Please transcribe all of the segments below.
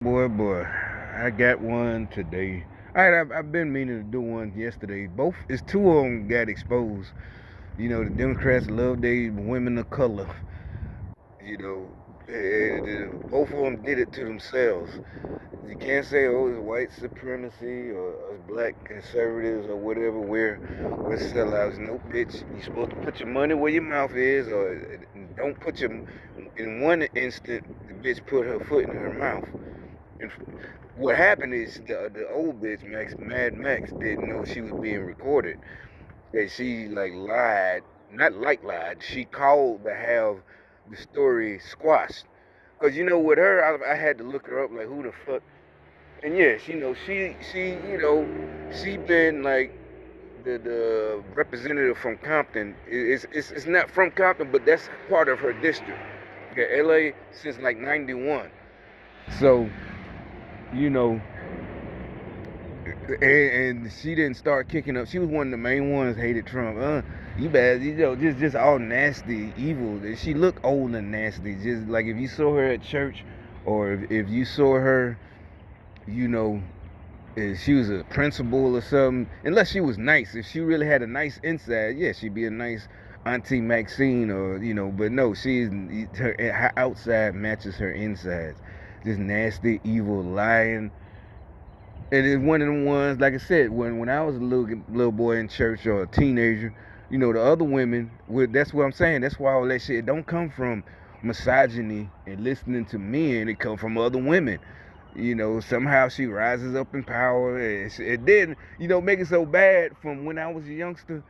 Boy, I got one today. I've been meaning to do one yesterday. It's two of them got exposed. The Democrats love their women of color. You know, both of them did it to themselves. You can't say, oh, it's white supremacy or us black conservatives or whatever. We're sellouts. No, bitch. You're supposed to put your money where your mouth is, or don't put your. In one instant, the bitch put her foot in her mouth. And what happened is the old bitch Mad Max didn't know she was being recorded. And she like lied, not like lied. She called to have the story squashed. Cause with her, I had to look her up like who the fuck. And yes, she been like the representative from Compton. It's not from Compton, but that's part of her district. Okay, L.A. since like '91. So you know and she didn't start kicking up. She was one of the main ones hated Trump. You bad, just all nasty, evil. She looked old and nasty. Just like if you saw her at church, or if you saw her, you know, if she was a principal or something. Unless she was nice. If she really had a nice inside, yeah, she'd be a nice Auntie Maxine, or But no, her outside matches her insides. Just nasty, evil, lying. And it's one of them ones, like I said, when I was a little boy in church or a teenager, the other women, that's what I'm saying. That's why all that shit don't come from misogyny and listening to men. It come from other women. Somehow she rises up in power. It didn't, make it so bad. From when I was a youngster,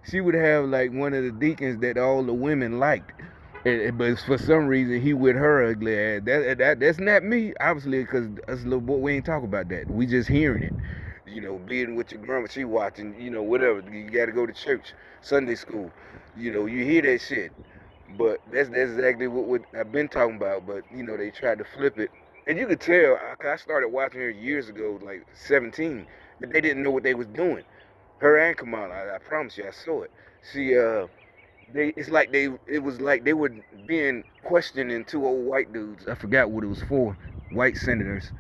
she would have like one of the deacons that all the women liked. But for some reason, he with her ugly ass. That's not me, obviously, because us little boy, we ain't talk about that. We just hearing it. Being with your grandma, she watching, whatever. You got to go to church, Sunday school. You hear that shit. But that's exactly what I've been talking about. But they tried to flip it, and you could tell. I started watching her years ago, like 17, but they didn't know what they was doing. Her and Kamala, I promise you, I saw it. She it was like they were being questioning two old white dudes. I forgot what it was for, white senators,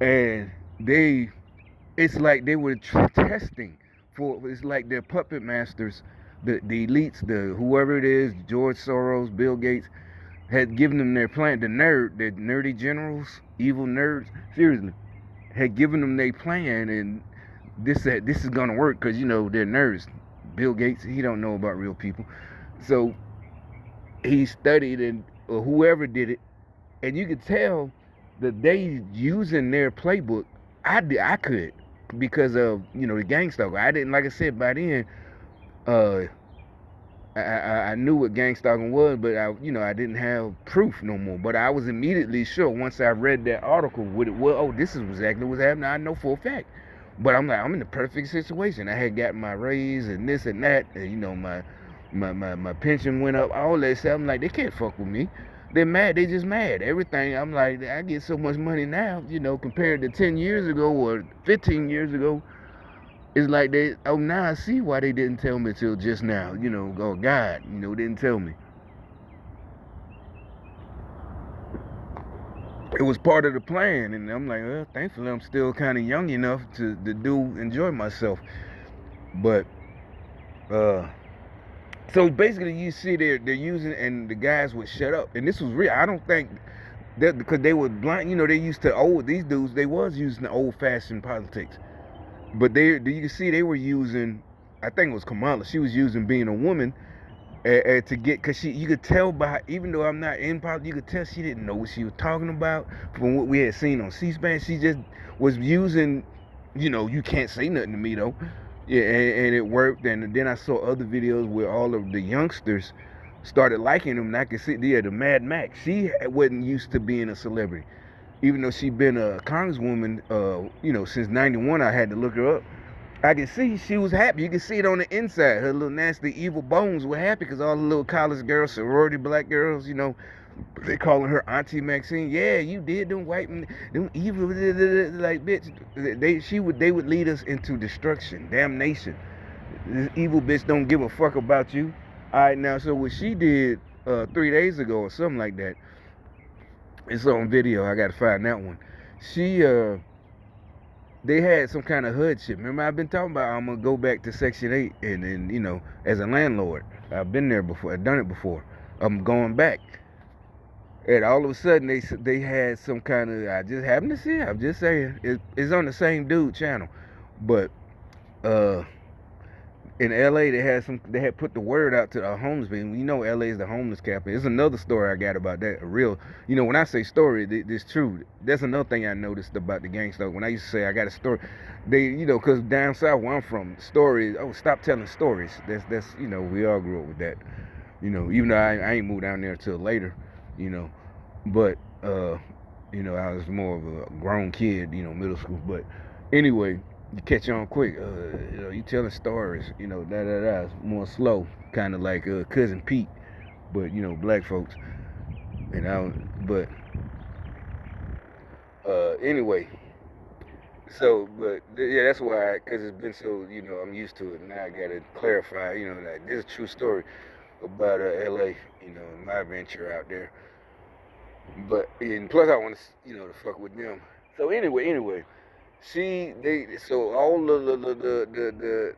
and it's like they were testing for. It's like they're puppet masters. The elites, the whoever it is, George Soros, Bill Gates, had given them their plan. The nerdy generals, evil nerds, seriously, had given them their plan, and this is gonna work because they're nerds. Bill Gates, he don't know about real people, so he studied, and or whoever did it, and you could tell that they using their playbook. I could, because of the gang stalker. I didn't, like I said, by then uh I knew what gang stalking was, but I didn't have proof no more. But I was immediately sure once I read that article what it was. Oh, this is exactly what's happening. I know for a fact. But I'm like, I'm in the perfect situation. I had got my raise and this and that, and my pension went up, all that stuff. I'm like, they can't fuck with me. They're mad. They just mad. Everything. I'm like, I get so much money now, compared to 10 years ago or 15 years ago. It's like now I see why they didn't tell me till just now. Oh God, didn't tell me. It was part of the plan, and I'm like, well, thankfully I'm still kind of young enough to enjoy myself. But so basically, you see they're using, and the guys would shut up, and this was real. I don't think that because they were blind. They used to these dudes. They was using the old-fashioned politics, but you can see they were using. I think it was Kamala. She was using being a woman to get, because you could tell by, even though I'm not in politics, you could tell she didn't know what she was talking about from what we had seen on C-SPAN. She just was using, you can't say nothing to me though. Yeah, and it worked. And then I saw other videos where all of the youngsters started liking him, and I could see, yeah, the Mad Max. She wasn't used to being a celebrity, even though she'd been a congresswoman, since '91. I had to look her up. I can see she was happy. You can see it on the inside. Her little nasty, evil bones were happy because all the little college girls, sorority black girls, they calling her Auntie Maxine. Yeah, you did them white, them evil, like bitch. They would lead us into destruction, damnation. This evil bitch don't give a fuck about you. All right, now, so what she did 3 days ago or something like that, It's on video. I gotta find that one. She they had some kind of HUD shit. Remember I've been talking about I'm gonna go back to Section 8 and then, as a landlord. I've been there before. I've done it before. I'm going back. And all of a sudden they had some kind of, I just happened to see it. I'm just saying it's on the same dude channel, but uh in LA they had put the word out to the homeless people. LA is the homeless capital. It's another story I got about that. A real, when I say story, it's true. That's another thing I noticed about the gangster. When I used to say I got a story, they, because down south where I'm from, stories. Oh, stop telling stories. That's we all grew up with that. Even though I ain't moved down there till later. You know, but I was more of a grown kid. Middle school. But anyway, you catch on quick. You telling stories. It's more slow, kind of like Cousin Pete, but black folks. But anyway. So, but yeah, that's why, cause it's been so, I'm used to it. Now I gotta clarify, that this is a true story about LA, my adventure out there. But and plus I want to fuck with them. So anyway, so all the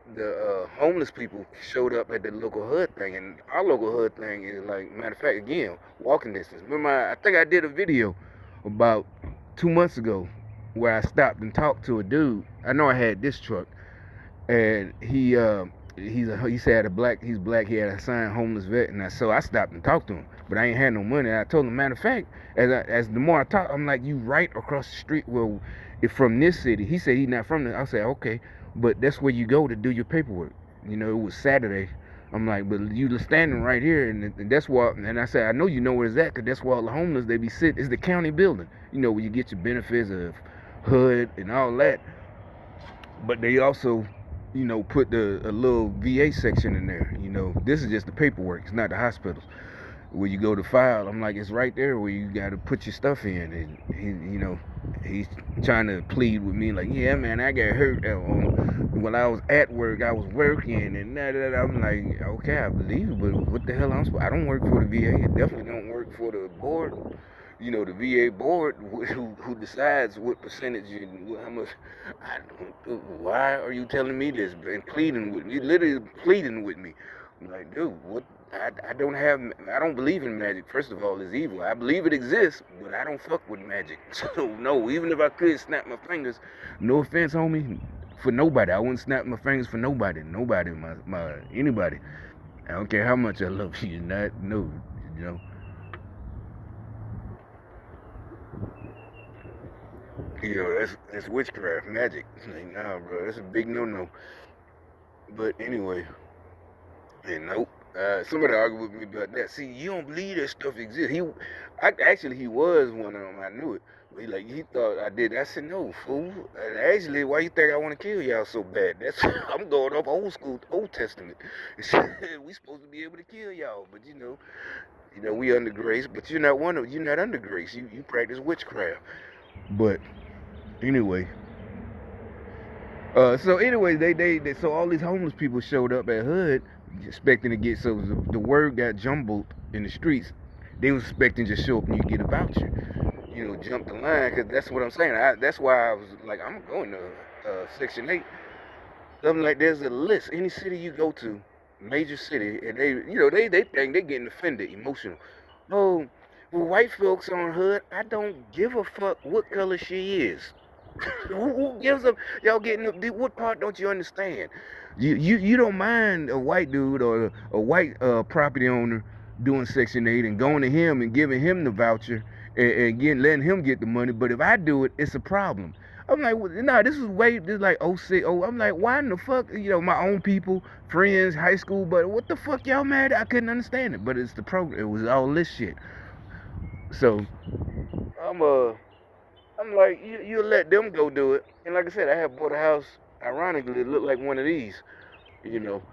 homeless people showed up at the local HUD thing, and our local HUD thing is like, matter of fact, again, walking distance. Remember, I think I did a video about 2 months ago where I stopped and talked to a dude. I know I had this truck, and he said he's black. He had a sign homeless vet, and so I stopped and talked to him, but I ain't had no money. I told him, matter of fact, as the more I talk, I'm like, you right across the street. Well, if from this city, he said he's not from there. I said, okay, but that's where you go to do your paperwork. It was Saturday. I'm like, but you standing right here, and that's what. And I said, I know you know where it's at, cause that's where all the homeless they be sitting. It's the county building. Where you get your benefits of HUD and all that. But they also, put a little VA section in there. This is just the paperwork. It's not the hospitals. Where you go to file, I'm like, it's right there where you got to put your stuff in. And he's trying to plead with me like, yeah, man, I got hurt when I was at work. I was working, and that. I'm like, okay, I believe you, but what the hell I'm supposed? I don't work for the VA. I definitely don't work for the board. The VA board who decides what percentage and how much. Why are you telling me this and pleading with me? You literally pleading with me. I'm like, dude, what? I don't believe in magic. First of all, it's evil. I believe it exists, but I don't fuck with magic. So no, even if I could snap my fingers, no offense, homie, for nobody. I wouldn't snap my fingers for nobody. Nobody, anybody. I don't care how much I love you. No. That's witchcraft, magic. Like, nah, bro, that's a big no. But anyway, and nope. Somebody argued with me about that. See, you don't believe that stuff exists. He was one of them. I knew it. But he thought I did. I said, no, fool. And actually, why you think I want to kill y'all so bad? I'm going up old school, Old Testament. We supposed to be able to kill y'all, but we under grace. But you're not under grace. You practice witchcraft. But anyway. So anyway, so all these homeless people showed up at HUD expecting to get, so the word got jumbled in the streets. They was expecting to show up and you get a voucher, jump the line, because that's what I'm saying. That's why I was like, I'm going to Section 8. I'm like, there's a list. Any city you go to, major city, and they think they getting offended, emotional. Oh, well, white folks on HUD, I don't give a fuck what color she is. Who gives up? Y'all getting up? What part don't you understand? You don't mind a white dude or a white property owner doing Section 8 and going to him and giving him the voucher and letting him get the money. But if I do it, it's a problem. I'm like, well, nah, this is like 06. Oh, I'm like, why in the fuck? My own people, friends, high school, but what the fuck y'all mad at? I couldn't understand it. But it's the program. It was all this shit. So I'm like, you let them go do it. And like I said, I have bought a house, ironically, it looked like one of these, you know.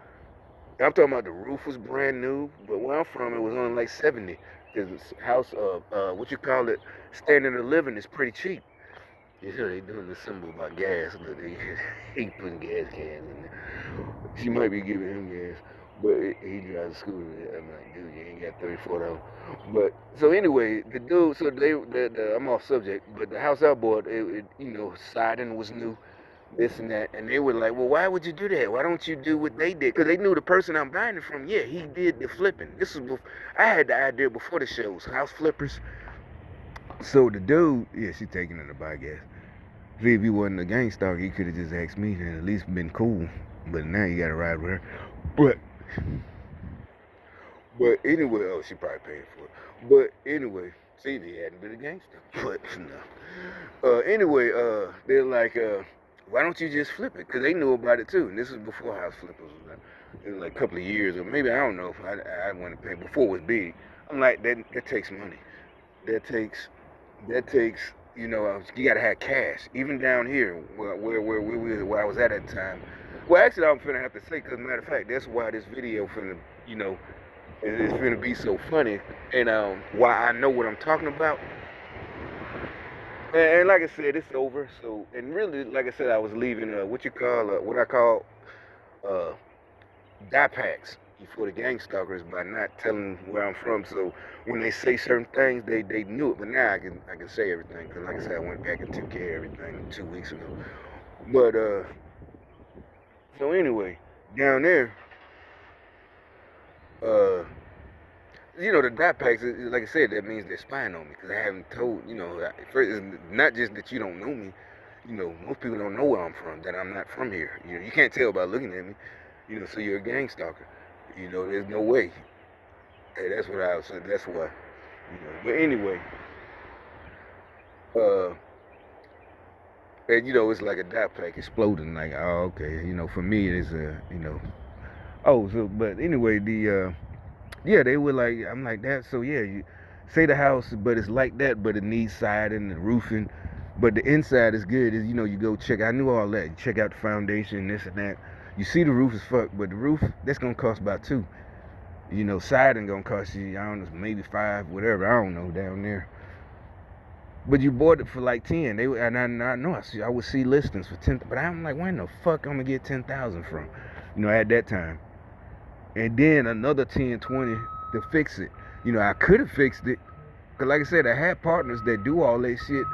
I'm talking about the roof was brand new, but where I'm from, it was only like 70. Because this house, what you call it, standard of living is pretty cheap. You know, they doing the symbol about gas, but he putting gas cans in there. She might be giving him gas. But he drives a scooter. I'm like, dude, you ain't got $34. But so anyway, the dude. So I'm off subject, but the house I bought, siding was new, this and that, and they were like, well, why would you do that? Why don't you do what they did? Because they knew the person I'm buying it from. Yeah, he did the flipping. This was before, I had the idea before the shows, house flippers. So the dude, yeah, she taking it to buy gas. See, if he wasn't a gang stalker, he could have just asked me and at least been cool. But now you got to ride with her. But But anyway, oh, she probably paid for it. But anyway, see, if he hadn't been a gangster. But no. Anyway, they're like, why don't you just flip it? Because they knew about it too. And this is before house flippers. It was like a couple of years, or maybe I don't know. I want to pay before it was big. I'm like, that takes money. That takes you gotta have cash. Even down here, where I was at the time. Well, actually, I'm finna have to say, because matter of fact, that's why this video finna, you know, it's gonna be so funny, and why I know what I'm talking about. And like I said, it's over. So, and really, like I said, I was leaving what I call uh, die packs for the gang stalkers by not telling where I'm from. So when they say certain things, they knew it. But now I can say everything, because like I said, I went back and took care of everything 2 weeks ago. But so anyway, down there, uh the dot packs, like I said, that means they're spying on me, because I haven't told, first, it's not just that you don't know me. Most people don't know where I'm from, that I'm not from here. You can't tell by looking at me, so you're a gang stalker. There's no way. Hey, that's what I was saying. That's why. But anyway, uh, and it's like a dot pack exploding. Like, oh, okay. For me, it's Oh, so, but anyway, yeah, they were like, I'm like that. So yeah, you say the house, but it's like that, but it needs siding and roofing, but the inside is good. Is you go check. I knew all that. You check out the foundation, this and that. You see the roof is fucked, but the roof that's gonna cost about two. Siding gonna cost you, I don't know, maybe five, whatever. I don't know down there. But you bought it for like 10. I know I would see listings for 10, but I'm like, when the fuck I'm gonna get 10,000 from? At that time. And then another 10, 20 to fix it. I could have fixed it, because like I said, I had partners that do all that shit.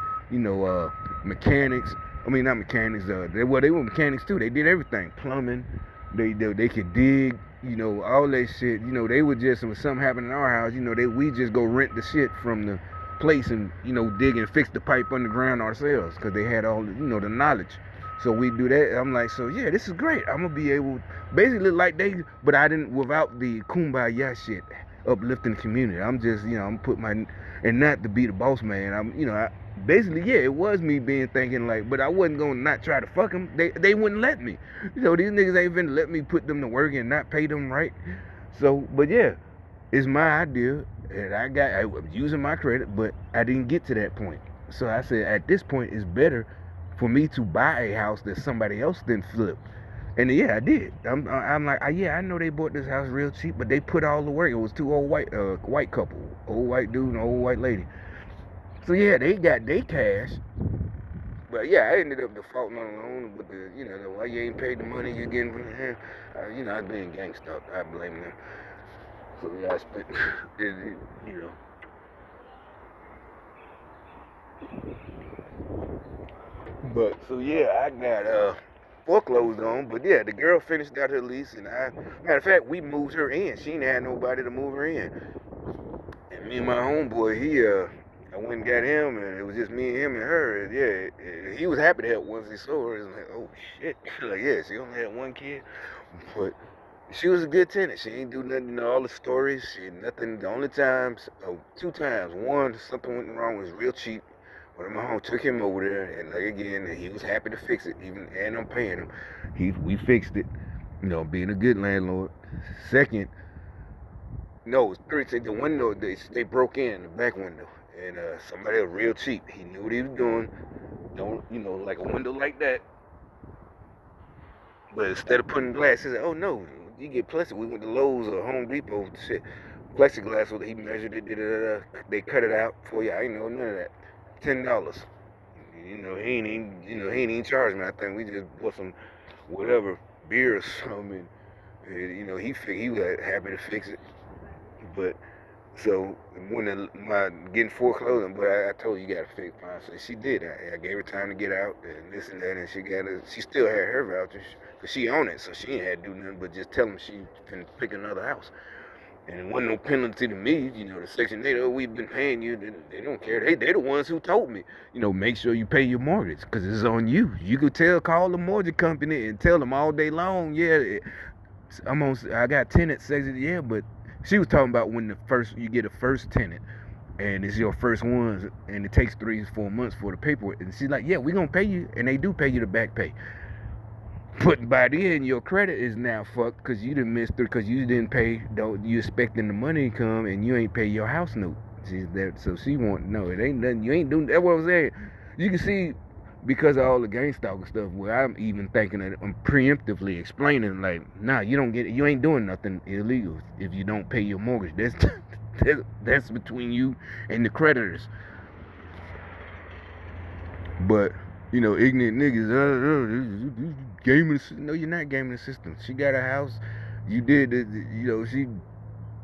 Mechanics. I mean, not mechanics. They were mechanics too. They did everything, plumbing. They could dig. All that shit. They would just, when something happened in our house, we just go rent the shit from the place and dig and fix the pipe underground ourselves, because they had all the knowledge. So we do that. I'm like, so yeah, this is great. I'm gonna be able, basically like they, but I didn't, without the kumbaya shit, uplifting the community. I'm just, I'm put my, and not to be the boss man. Basically, yeah, it was me being thinking like, but I wasn't gonna not try to fuck them. They wouldn't let me. These niggas ain't even let me put them to work and not pay them right. So, but yeah, it's my idea, and I was using my credit, but I didn't get to that point. So I said, at this point, it's better for me to buy a house that somebody else didn't flip. And yeah, I did. I'm like, yeah, I know they bought this house real cheap, but they put all the work. It was two old white couple, old white dude and old white lady. So yeah, they got their cash. But yeah, I ended up defaulting on the loan. But why you ain't paid the money you're getting from him? I was being gangsta. I blame them. So yeah, I spent, you know. But so yeah, I got foreclosed on. But yeah, the girl finished out her lease, and matter of fact, we moved her in. She ain't had nobody to move her in. And me and my homeboy, I went and got him, and it was just me and him and her. And yeah, he was happy to help once he saw her. He was like, oh shit, like yeah, she only had one kid, but she was a good tenant. She ain't do nothing, all the stories. She nothing. The only times, two times. One, something went wrong. It was real cheap. But my home took him over there, and like again, he was happy to fix it. And I'm paying him. We fixed it. Being a good landlord. Second, no, it was three. The window they broke in the back window, and somebody was real cheap. He knew what he was doing. Don't like a window like that. But instead of putting glass, he said, "Oh no, you get plastic." We went to Lowe's or Home Depot. Shit, plexiglass. So he measured it. They cut it out for you. I ain't know none of that. $10. He ain't even charged me. I think we just bought some whatever beer or something. He was happy to fix it, but so when my getting foreclosed, but I told you gotta fix mine. So she did. I gave her time to get out and this and that, and she still had her voucher because she owned it, so she ain't had to do nothing but just tell them she can pick another house. And it wasn't no penalty to me, the Section 8, oh, we've been paying you. They don't care. They're the ones who told me, make sure you pay your mortgage because it's on you. You could call the mortgage company and tell them all day long, yeah, I got tenants, yeah, but she was talking about when you get a first tenant and it's your first ones and it takes 3 or 4 months for the paperwork. And she's like, yeah, we're going to pay you. And they do pay you the back pay. But by then, your credit is now fucked because you didn't miss through because you didn't pay. You expecting the money to come and you ain't pay your house note. So she want no. It ain't nothing. You ain't doing. That's what I'm saying. You can see because of all the gang stalker stuff. Where I'm even thinking that I'm preemptively explaining like, nah, you don't get it. You ain't doing nothing illegal if you don't pay your mortgage. That's between you and the creditors. But ignorant niggas, gaming. No, you're not gaming the system. She got a house. You did, she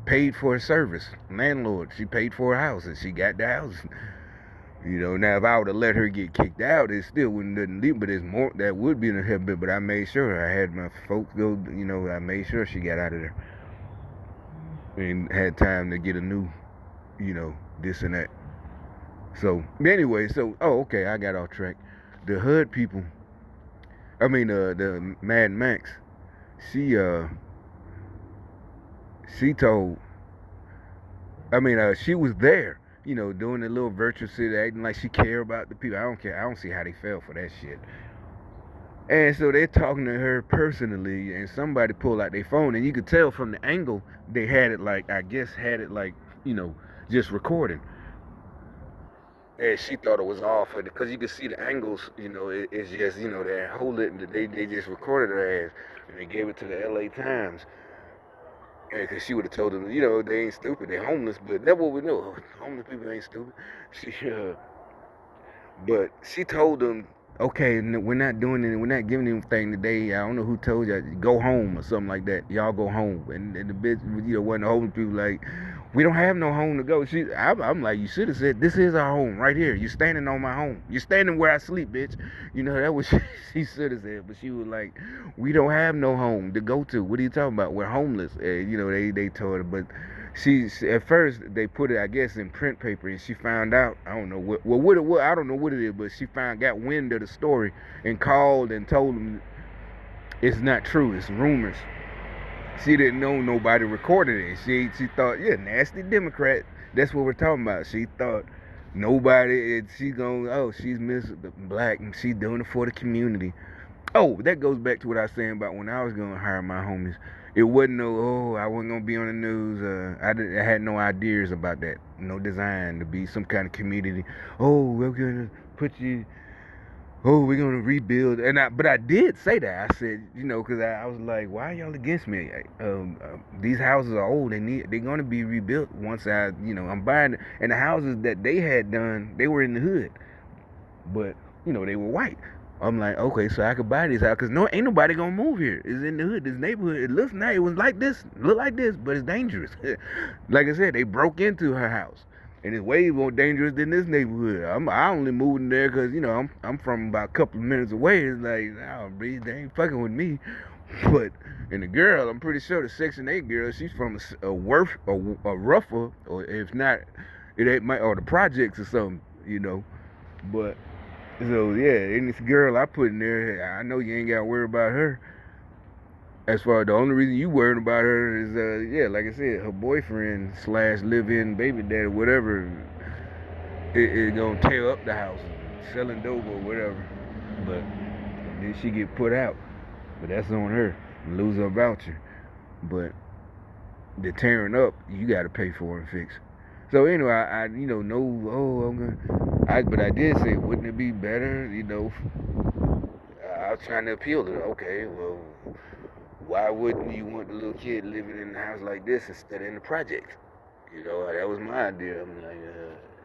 paid for a service. Landlord, she paid for a house, and she got the house. Now if I would have let her get kicked out, it still wouldn't didn't leave. But it's more that would be in the head. But I made sure I had my folks go. I made sure she got out of there and had time to get a new, this and that. So anyway, okay, I got off track. The HUD people, the Mad Max, she she told, she was there, doing the little virtual shit, acting like she cared about the people. I don't care. I don't see how they fell for that shit. And so they're talking to her personally, and somebody pulled out their phone, and you could tell from the angle they had it like, I guess, just recording. And she thought it was off because you could see the angles. It's just they hold it and they just recorded her ass and they gave it to the L.A. Times. And because she would have told them, they ain't stupid, they homeless, but that's what we know. Homeless people ain't stupid. But she told them, okay, we're not doing it, we're not giving anything today. I don't know who told you, go home or something like that. Y'all go home. And the bitch, one of the homeless people like, we don't have no home to go. I'm like, you should have said, this is our home right here. You're standing on my home. You're standing where I sleep, bitch. That was she should have said. But she was like, we don't have no home to go to. What are you talking about? We're homeless. And, they told her, but she at first they put it, I guess, in print paper, and she found out, I don't know what it was, I don't know what it is, but she got wind of the story and called and told them it's not true, it's rumors. She didn't know nobody recorded it. She thought, yeah, nasty Democrat. That's what we're talking about. She thought nobody. She's going, oh, she's Miss Black and she's doing it for the community. Oh, that goes back to what I was saying about when I was gonna hire my homies. It wasn't I wasn't gonna be on the news. I had no ideas about that. No design to be some kind of community. Oh, we're gonna put you. Oh, we're gonna rebuild. But I did say that. I said, because I was like, why are y'all against me? These houses are old. They're gonna be rebuilt once I'm buying. And the houses that they had done, they were in the hood, but they were white. I'm like, okay, so I could buy this house because ain't nobody gonna move here. It's in the hood, this neighborhood. It looks nice. It was like this, look like this, but it's dangerous. Like I said, they broke into her house, and it's way more dangerous than this neighborhood. I only moved in there because I'm from about a couple of minutes away. It's like, nah, bitch, they ain't fucking with me. But and the girl, I'm pretty sure the Section 8 girl, she's from a rougher, or if not, it ain't or the projects or something, But so yeah, and this girl I put in there, I know you ain't gotta worry about her. As far as the only reason you worried about her is, like I said, her boyfriend / live-in baby daddy, whatever, it gonna tear up the house, selling dope or whatever. But then she get put out. But that's on her, lose her voucher. But the tearing up, you gotta pay for and fix. So anyway, I but I did say, wouldn't it be better, I was trying to appeal to her. Okay, well, why wouldn't you want the little kid living in a house like this instead of in the projects? That was my idea.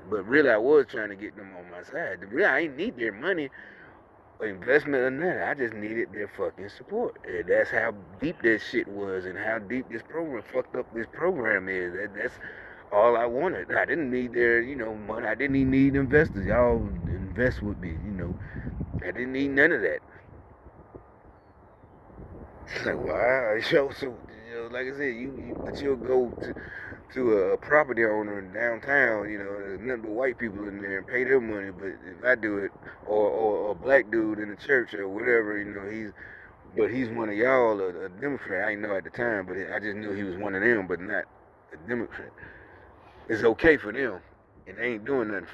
But really, I was trying to get them on my side. Really, I ain't need their money. investment or nothing. I just needed their fucking support. And that's how deep that shit was and how deep this program fucked up this program is. That's all I wanted. I didn't need their, money. I didn't even need investors. Y'all invest with me. I didn't need none of that. It's like, wow, so like I said, but you'll go to a property owner in downtown, there's nothing but white people in there and pay them money. But if I do it, or a black dude in the church or whatever, he's one of y'all, a Democrat. I didn't know at the time, but I just knew he was one of them, but not a Democrat. It's okay for them, and they ain't doing nothing.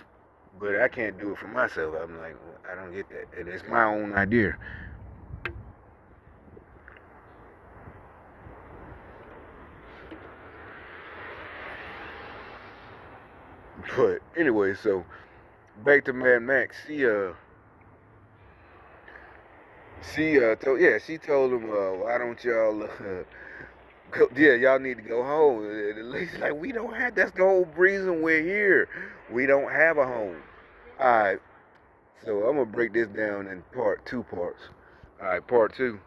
But I can't do it for myself. I'm like, I don't get that, and it's my own idea. But anyway, so back to Mad Max. She told him, why don't y'all, yeah, y'all need to go home. And the lady's like, we don't have, that's the whole reason we're here. We don't have a home. All right, so I'm gonna break this down in two parts. All right, part two.